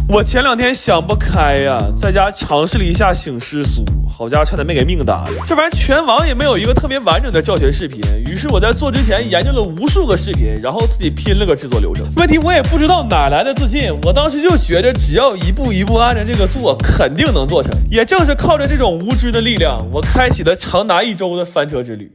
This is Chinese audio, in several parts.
我前2天想不开呀，在家尝试了一下醒狮酥，好家伙，差点没给命搭了。这玩意全网也没有一个特别完整的教学视频，于是我在做之前研究了无数个视频，然后自己拼了个制作流程。问题我也不知道哪来的自信，我当时就觉得只要一步一步按照这个做，肯定能做成。也正是靠着这种无知的力量，我开启了长达1周的翻车之旅。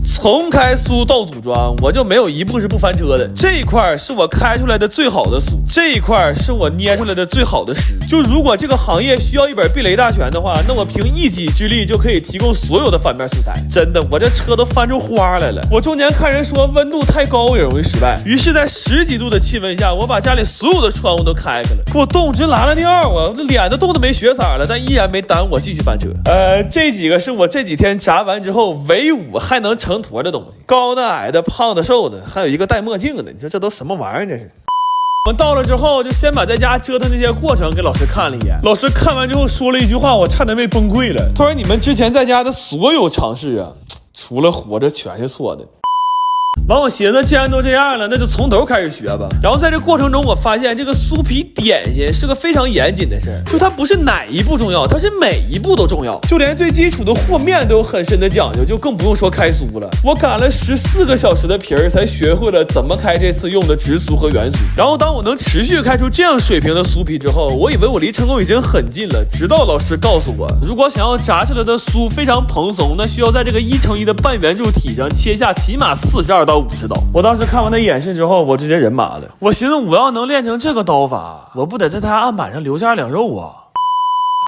从开酥到组装，我就没有一步是不翻车的。这一块是我开出来的最好的酥，这一块是我捏出来的最好的石。就如果这个行业需要一本避雷大全的话，那我凭一己之力就可以提供所有的反面素材。真的，我这车都翻出花来了。我中间看人说温度太高也容易失败，于是在10几度的气温下，我把家里所有的窗户都开开了，给我冻直拉了尿啊！我这脸都冻得没血色了，但依然没耽误我继续翻车。这几个是我这几天炸完之后唯5还能成坨的东西，高的、矮的、胖的、瘦的，还有一个戴墨镜的，你说这都什么玩意儿？这是。我们到了之后，就先把在家折腾这些过程给老师看了一眼。老师看完之后说了一句话，我差点没崩溃了。他说：“你们之前在家的所有尝试啊，除了活着全是错的。”完，我寻思既然都这样了，那就从头开始学吧。然后在这过程中，我发现这个酥皮点心是个非常严谨的事儿，就它不是哪一步重要，它是每一步都重要，就连最基础的和面都有很深的讲究，就更不用说开酥了。我擀了14个小时的皮儿，才学会了怎么开这次用的直酥和圆酥。然后当我能持续开出这样水平的酥皮之后，我以为我离成功已经很近了，直到老师告诉我，如果想要炸出来的酥非常蓬松，那需要在这个1:1的半圆柱体上切下起码42到50刀。我当时看完他演示之后，我直接人麻了。我寻思我要能练成这个刀法，我不得在他案板上留下2两肉啊。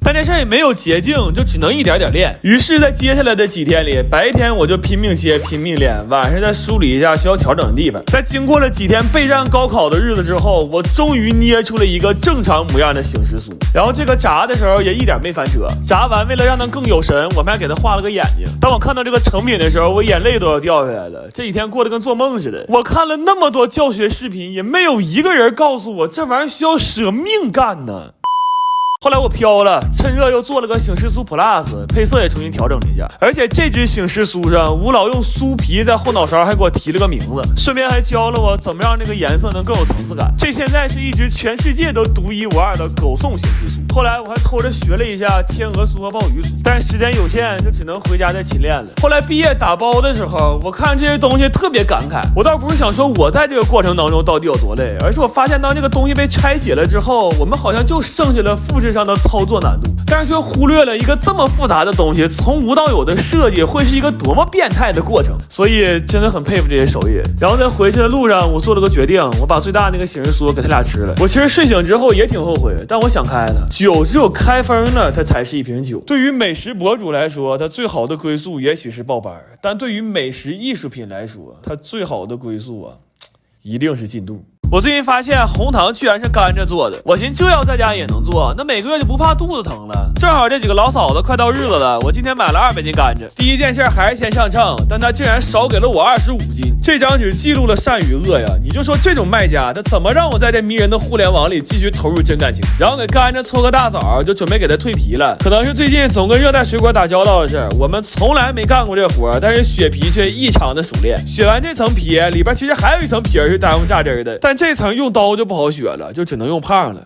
但这事儿也没有捷径，就只能一点点练。于是在接下来的几天里，白天我就拼命切拼命练，晚上再梳理一下需要调整的地方。在经过了几天备战高考的日子之后，我终于捏出了一个正常模样的醒狮酥。然后这个炸的时候也一点没翻车，炸完为了让它更有神，我们还给它画了个眼睛。当我看到这个成品的时候，我眼泪都要掉下来了。这几天过得跟做梦似的。我看了那么多教学视频，也没有一个人告诉我这玩意儿需要舍命干呢。后来我飘了，趁热又做了个醒狮酥 Plus， 配色也重新调整了一下。而且这只醒狮酥上，吴老用酥皮在后脑勺还给我提了个名字，顺便还教了我怎么让这个颜色能更有层次感。这现在是一只全世界都独一无二的狗送醒狮酥。后来我还偷着学了一下天鹅酥和鲍鱼酥，但时间有限，就只能回家再勤练了。后来毕业打包的时候，我看这些东西特别感慨。我倒不是想说我在这个过程当中到底有多累，而是我发现当这个东西被拆解了之后，我们好像就剩下了复制上的操作难度，但是却忽略了一个这么复杂的东西从无到有的设计会是一个多么变态的过程。所以真的很佩服这些手艺。然后在回去的路上，我做了个决定，我把最大那个醒狮酥给他俩吃了。我其实睡醒之后也挺后悔，但我想开了，酒只有开封了它才是一瓶酒。对于美食博主来说，它最好的归宿也许是报班，但对于美食艺术品来说，它最好的归宿啊，一定是进度。我最近发现红糖居然是甘蔗做的，我寻思这要在家也能做，那每个月就不怕肚子疼了。正好这几个老嫂子快到日子了，我今天买了200斤甘蔗。第一件事还是先上秤，但他竟然少给了我25斤。这张纸记录了善与恶呀！你就说这种卖家，他怎么让我在这迷人的互联网里继续投入真感情？然后给甘蔗搓个大枣，就准备给他蜕皮了。可能是最近总跟热带水果打交道的事，我们从来没干过这活，但是削皮却异常的熟练。削完这层皮，里边其实还有一层皮是耽误榨汁的，但这层用刀就不好削了，就只能用胖了。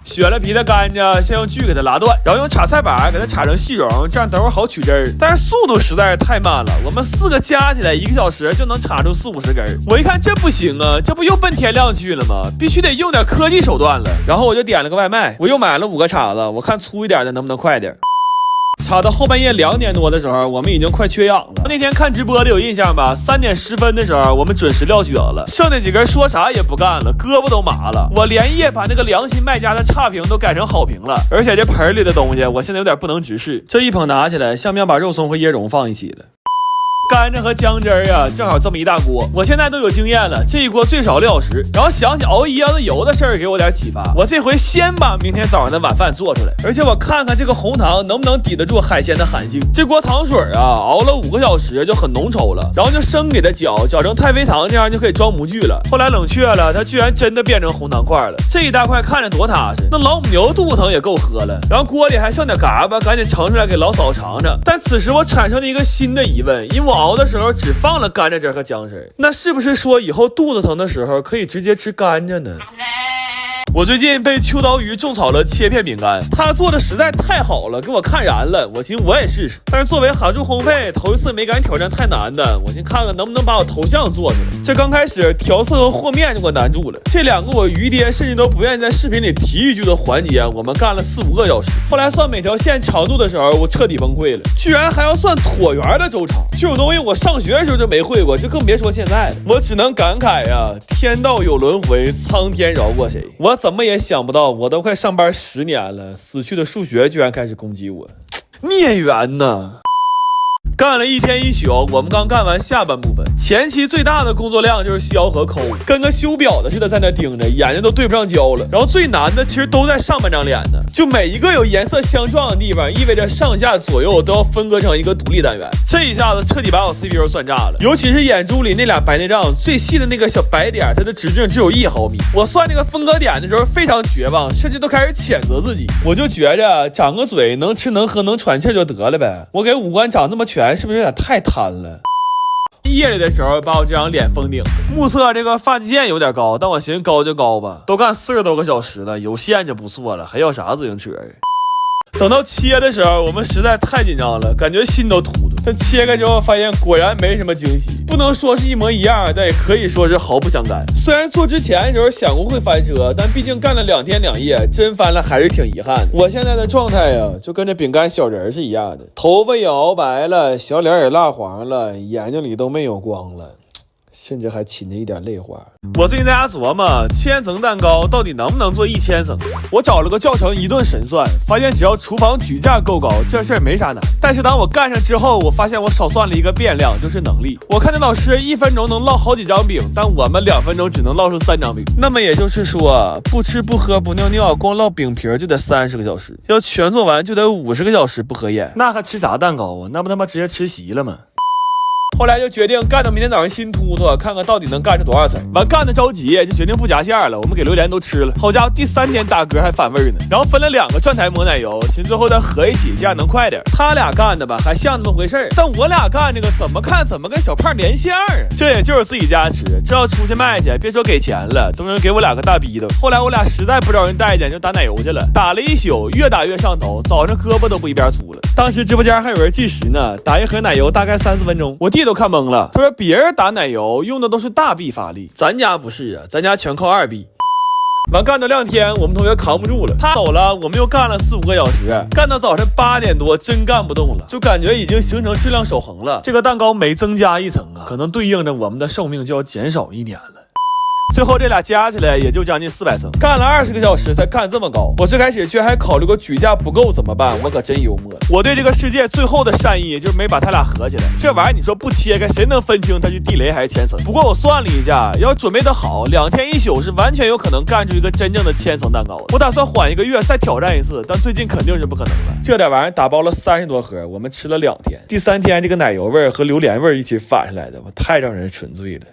削了皮的甘蔗，先用锯给它拉断，然后用插菜板给它插成细蓉，这样等会儿好取汁儿。但是速度实在是太慢了，我们4个加起来1个小时就能插出40-50根。我一看这不行啊，这不又奔天亮去了吗？必须得用点科技手段了。然后我就点了个外卖，我又买了5个叉子，我看粗一点的能不能快点。插到后半夜2点多的时候，我们已经快缺氧了。那天看直播的有印象吧？3点10分的时候，我们准时撂蹶了，剩那几根说啥也不干了，胳膊都麻了。我连夜把那个良心卖家的差评都改成好评了，而且这盆里的东西我现在有点不能直视，这一捧拿起来，像不像把肉松和椰蓉放一起了？甘蔗和姜汁啊，正好这么一大锅。我现在都有经验了，这一锅最少6小时。然后想起熬1样子油的事儿，给我点启发。我这回先把明天早上的晚饭做出来，而且我看看这个红糖能不能抵得住海鲜的寒性。这锅糖水啊，熬了5个小时就很浓稠了，然后就生给它搅成太妃糖，这样就可以装模具了。后来冷却了，它居然真的变成红糖块了。这一大块看着多踏实，那老母牛肚子疼也够喝了。然后锅里还剩点嘎巴，赶紧盛出来给老嫂尝尝。但此时我产生了一个新的疑问，因为我熬的时候只放了甘蔗汁和姜汁，那是不是说以后肚子疼的时候可以直接吃甘蔗呢？我最近被秋刀鱼种草了切片饼干，他做的实在太好了，给我看燃了。我寻思我也试试，但是作为函数烘焙，头一次没敢挑战太难的，我先看看能不能把我头像做出来。这刚开始调色和和面就给我难住了，这两个我鱼爹甚至都不愿意在视频里提一句的环节，我们干了4、5个小时。后来算每条线长度的时候，我彻底崩溃了，居然还要算椭圆的周长，这种东西我上学的时候就没会过，就更别说现在了。我只能感慨呀，天道有轮回，苍天饶过谁。我怎么也想不到，我都快上班10年了，死去的数学居然开始攻击我，孽缘呐！干了一天一宿，我们刚干完下半部分。前期最大的工作量就是削和抠，跟个修表的似的在那盯着，眼睛都对不上焦了。然后最难的其实都在上半张脸呢，就每一个有颜色相撞的地方，意味着上下左右都要分割成一个独立单元。这一下子彻底把我 CPU 算炸了，尤其是眼珠里那俩白内障最细的那个小白点，它的直径只有1毫米。我算这个分割点的时候非常绝望，甚至都开始谴责自己。我就觉着长个嘴能吃能喝能喘气就得了呗，我给五官长这么全是不是有点太贪了？夜里的时候把我这张脸封顶，目测这个发际线有点高，但我寻思高就高吧，都干40多个小时了，有线就不错了，还要啥自行车呀？等到切的时候，我们实在太紧张了，感觉心都突突。但切开之后发现果然没什么惊喜，不能说是一模一样，但也可以说是毫不相干。虽然做之前的时候想过会翻车，但毕竟干了2天2夜，真翻了还是挺遗憾的。我现在的状态呀，就跟这饼干小人是一样的，头发也熬白了，小脸也蜡黄了，眼睛里都没有光了，甚至还噙着一点泪花。我最近在家琢磨1000层蛋糕到底能不能做1000层，我找了个教程一顿神算，发现只要厨房举架够高，这事儿没啥难。但是当我干上之后，我发现我少算了一个变量，就是能力。我看那老师1分钟能烙好几张饼，但我们2分钟只能烙出3张饼。那么也就是说，不吃不喝不尿尿，光烙饼皮就得30个小时，要全做完就得50个小时不合眼，那还吃啥蛋糕啊？那不他妈直接吃席了吗？后来就决定干到明天早上新突突，看看到底能干出多少层。完干的着急，就决定不夹馅了。我们给榴莲都吃了，好家伙，第3天打嗝还反味呢。然后分了2个转台抹奶油，寻最后再合一起，这样能快点。他俩干的吧还像那么回事儿，但我俩干这个怎么看怎么跟小胖连线啊。这也就是自己家吃，这要出去卖去，别说给钱了，都能给我2个大逼斗。后来我俩实在不招人待见，就打奶油去了，打了一宿，越打越上头，早上胳膊都不一边粗了。当时直播间还有人计时呢，打一盒奶油大概3、4分钟，我弟都看懵了。他说别人打奶油用的都是大臂发力，咱家不是啊，咱家全靠2臂。完干到2天，我们同学扛不住了，他走了，我们又干了4、5个小时，干到早晨8点多，真干不动了，就感觉已经形成质量守恒了。这个蛋糕每增加1层啊，可能对应着我们的寿命就要减少1年了。最后这俩加起来也就将近400层，干了20个小时才干这么高。我最开始居然还考虑过举架不够怎么办，我可真幽默。我对这个世界最后的善意就是没把他俩合起来，这玩意儿你说不切开谁能分清它是地雷还是千层？不过我算了一下，要准备的好，2天1宿是完全有可能干出一个真正的1000层蛋糕。我打算缓1个月再挑战一次，但最近肯定是不可能了。这点玩意儿打包了30多盒，我们吃了2天，第3天这个奶油味和榴莲味一起反上来的，我太让人纯醉了。